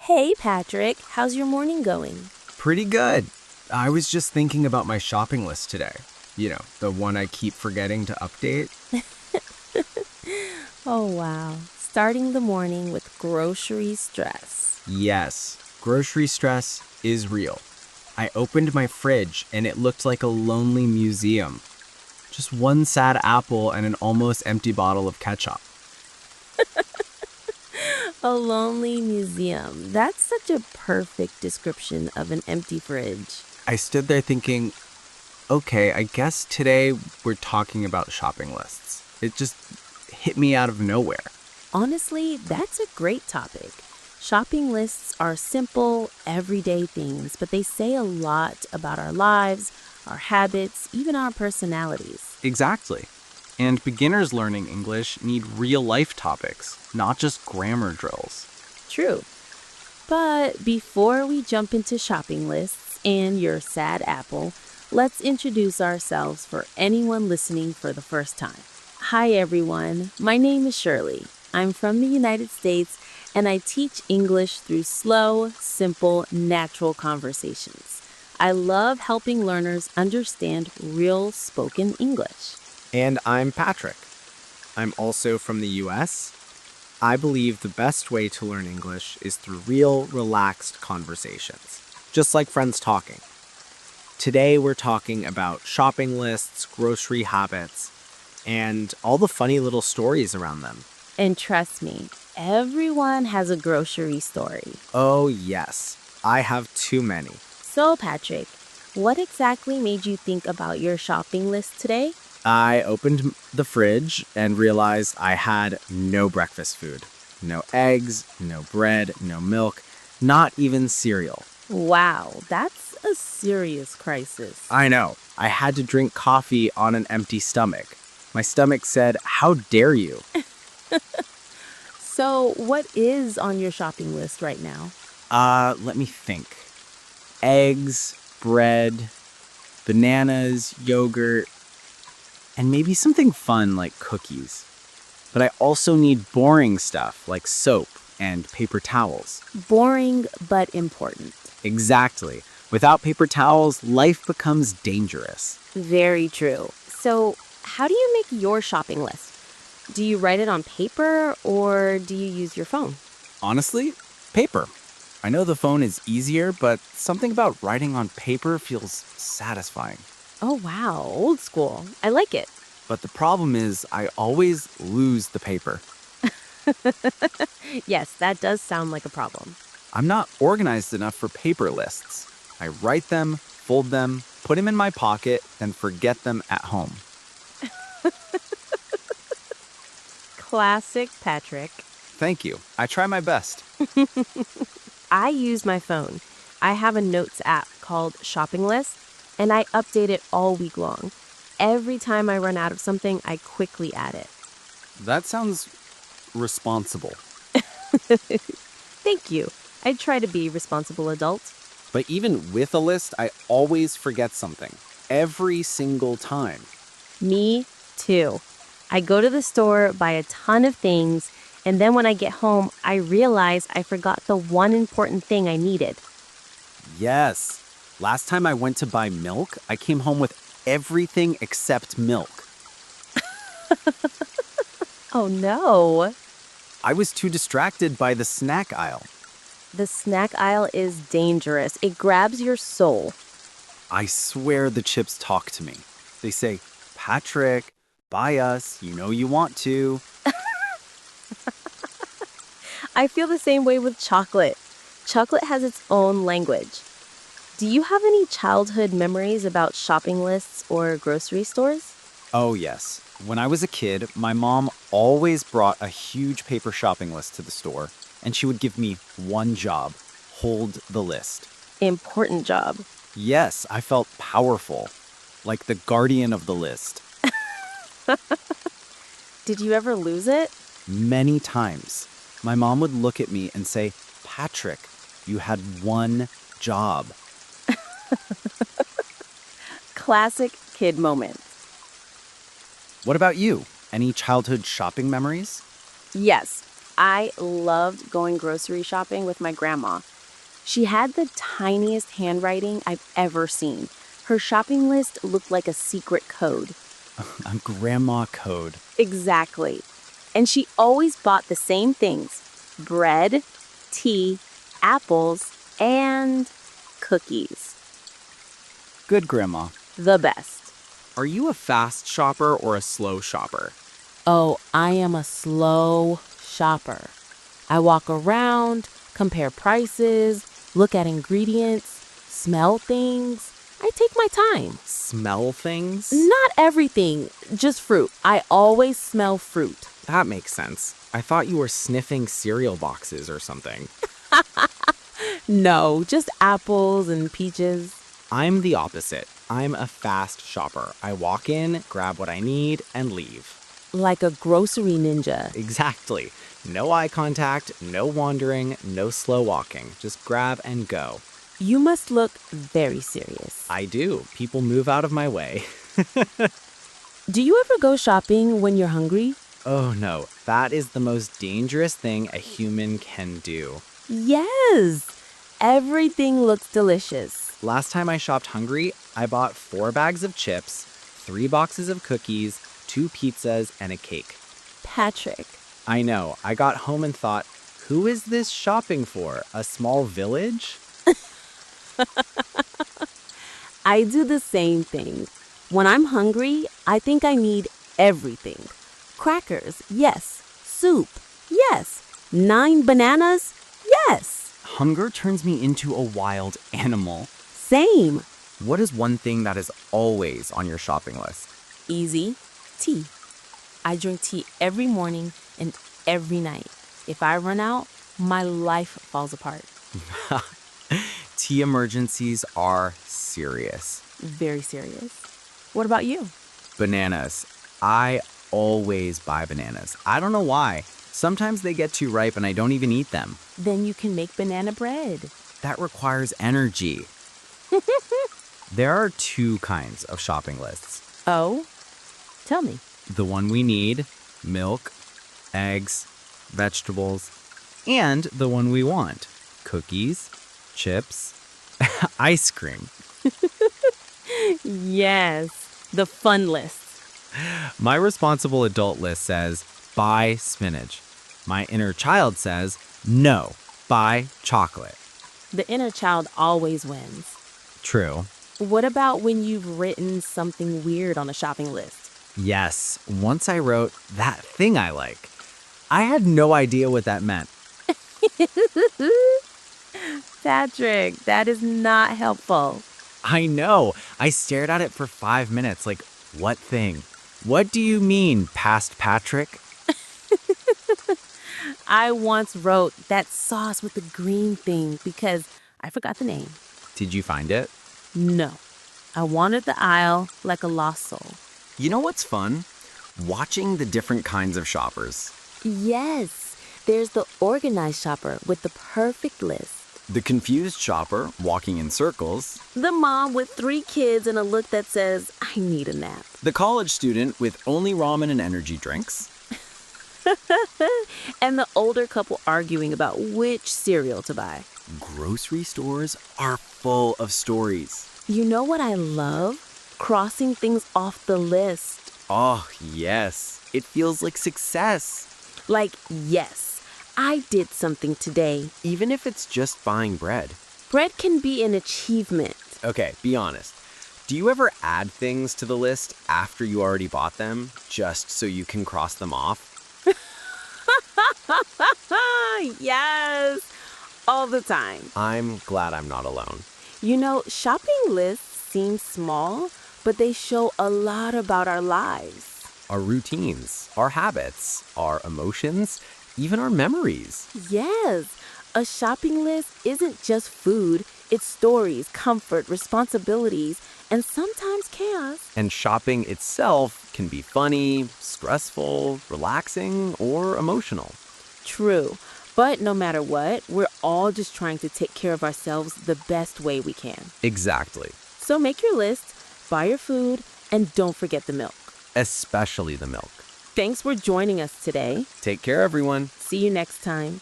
Hey, Patrick, how's your morning going? Pretty good. I was just thinking about my shopping list today. The one I keep forgetting to update. Oh, wow. Starting the morning with grocery stress. Yes, grocery stress is real. I opened my fridge and it looked like a lonely museum. Just one sad apple and an almost empty bottle of ketchup. A lonely museum. That's such a perfect description of an empty fridge. I stood there thinking, okay, I guess today we're talking about shopping lists. It just hit me out of nowhere. Honestly, that's a great topic. Shopping lists are simple, everyday things, but they say a lot about our lives, our habits, even our personalities. Exactly. And beginners learning English need real life topics, not just grammar drills. True. But before we jump into shopping lists and your sad apple, let's introduce ourselves for anyone listening for the first time. Hi, everyone. My name is Shirley. I'm from the United States, and I teach English through slow, simple, natural conversations. I love helping learners understand real spoken English. And I'm Patrick. I'm also from the US. I believe the best way to learn English is through real, relaxed conversations, just like friends talking. Today we're talking about shopping lists, grocery habits, and all the funny little stories around them. And trust me, everyone has a grocery story. Oh, yes, I have too many. So, Patrick, what exactly made you think about your shopping list today? I opened the fridge and realized I had no breakfast food. No eggs, no bread, no milk, not even cereal. Wow, that's a serious crisis. I know. I had to drink coffee on an empty stomach. My stomach said, "How dare you?" So, what is on your shopping list right now? Let me think. Eggs, bread, bananas, yogurt, and maybe something fun like cookies. But I also need boring stuff like soap and paper towels. Boring but important. Exactly. Without paper towels, life becomes dangerous. Very true. So, how do you make your shopping list? Do you write it on paper or do you use your phone? Honestly, paper. I know the phone is easier, but something about writing on paper feels satisfying. Oh, wow, old school. I like it. But the problem is, I always lose the paper. Yes, that does sound like a problem. I'm not organized enough for paper lists. I write them, fold them, put them in my pocket, then forget them at home. Classic Patrick. Thank you. I try my best. I use my phone. I have a notes app called Shopping List, and I update it all week long. Every time I run out of something, I quickly add it. That sounds responsible. Thank you. I try to be a responsible adult. But even with a list, I always forget something. Every single time. Me too. I go to the store, buy a ton of things, and then when I get home, I realize I forgot the one important thing I needed. Yes. Last time I went to buy milk, I came home with everything except milk. Oh no. I was too distracted by the snack aisle. The snack aisle is dangerous. It grabs your soul. I swear the chips talk to me. They say, Patrick, buy us. You know you want to. I feel the same way with chocolate. Chocolate has its own language. Do you have any childhood memories about shopping lists or grocery stores? Oh, yes. When I was a kid, my mom always brought a huge paper shopping list to the store, and she would give me one job: hold the list. Important job. Yes, I felt powerful, like the guardian of the list. Did you ever lose it? Many times, my mom would look at me and say, Patrick, you had one job. Classic kid moment. What about you? Any childhood shopping memories? Yes, I loved going grocery shopping with my grandma. She had the tiniest handwriting I've ever seen. Her shopping list looked like a secret code. A grandma code. Exactly. And she always bought the same things: bread, tea, apples, and cookies. Good grandma. The best. Are you a fast shopper or a slow shopper? Oh, I am a slow shopper. I walk around, compare prices, look at ingredients, smell things. I take my time. Smell things? Not everything, just fruit. I always smell fruit. That makes sense. I thought you were sniffing cereal boxes or something. No, just apples and peaches. I'm the opposite. I'm a fast shopper. I walk in, grab what I need, and leave. Like a grocery ninja. Exactly. No eye contact, no wandering, no slow walking. Just grab and go. You must look very serious. I do. People move out of my way. Do you ever go shopping when you're hungry? Oh no, that is the most dangerous thing a human can do. Yes. Everything looks delicious. Last time I shopped hungry, I bought 4 bags of chips, 3 boxes of cookies, 2 pizzas, and a cake. Patrick. I know. I got home and thought, who is this shopping for? A small village? I do the same thing. When I'm hungry, I think I need everything. Crackers, yes. Soup, yes. 9 bananas, yes. Hunger turns me into a wild animal. Same. What is one thing that is always on your shopping list? Easy. Tea. I drink tea every morning and every night. If I run out, my life falls apart. Tea emergencies are serious. Very serious. What about you? Bananas. I always buy bananas. I don't know why. Sometimes they get too ripe and I don't even eat them. Then you can make banana bread. That requires energy. There are 2 kinds of shopping lists. Oh? Tell me. The one we need, milk, eggs, vegetables, and the one we want, cookies, chips, ice cream. Yes, the fun list. My responsible adult list says, buy spinach. My inner child says, no, buy chocolate. The inner child always wins. True. What about when you've written something weird on a shopping list? Yes, once I wrote that thing I like. I had no idea what that meant. Patrick, that is not helpful. I know. I stared at it for 5 minutes like, what thing? What do you mean, past Patrick? I once wrote that sauce with the green thing because I forgot the name. Did you find it? No, I wandered the aisle like a lost soul. You know what's fun? Watching the different kinds of shoppers. Yes, there's the organized shopper with the perfect list. The confused shopper walking in circles. The mom with 3 kids and a look that says, I need a nap. The college student with only ramen and energy drinks. And the older couple arguing about which cereal to buy. Grocery stores are full of stories. You know what I love? Crossing things off the list. Oh, yes. It feels like success. Like, yes, I did something today. Even if it's just buying bread. Bread can be an achievement. Okay, be honest. Do you ever add things to the list after you already bought them, just so you can cross them off? Yes, all the time. I'm glad I'm not alone. You know, shopping lists seem small, but they show a lot about our lives. Our routines, our habits, our emotions, even our memories. Yes, a shopping list isn't just food, it's stories, comfort, responsibilities, and sometimes chaos. And shopping itself can be funny, stressful, relaxing, or emotional. True, but no matter what, we're all just trying to take care of ourselves the best way we can. Exactly. So make your list, buy your food, and don't forget the milk. Especially the milk. Thanks for joining us today. Take care, everyone. See you next time.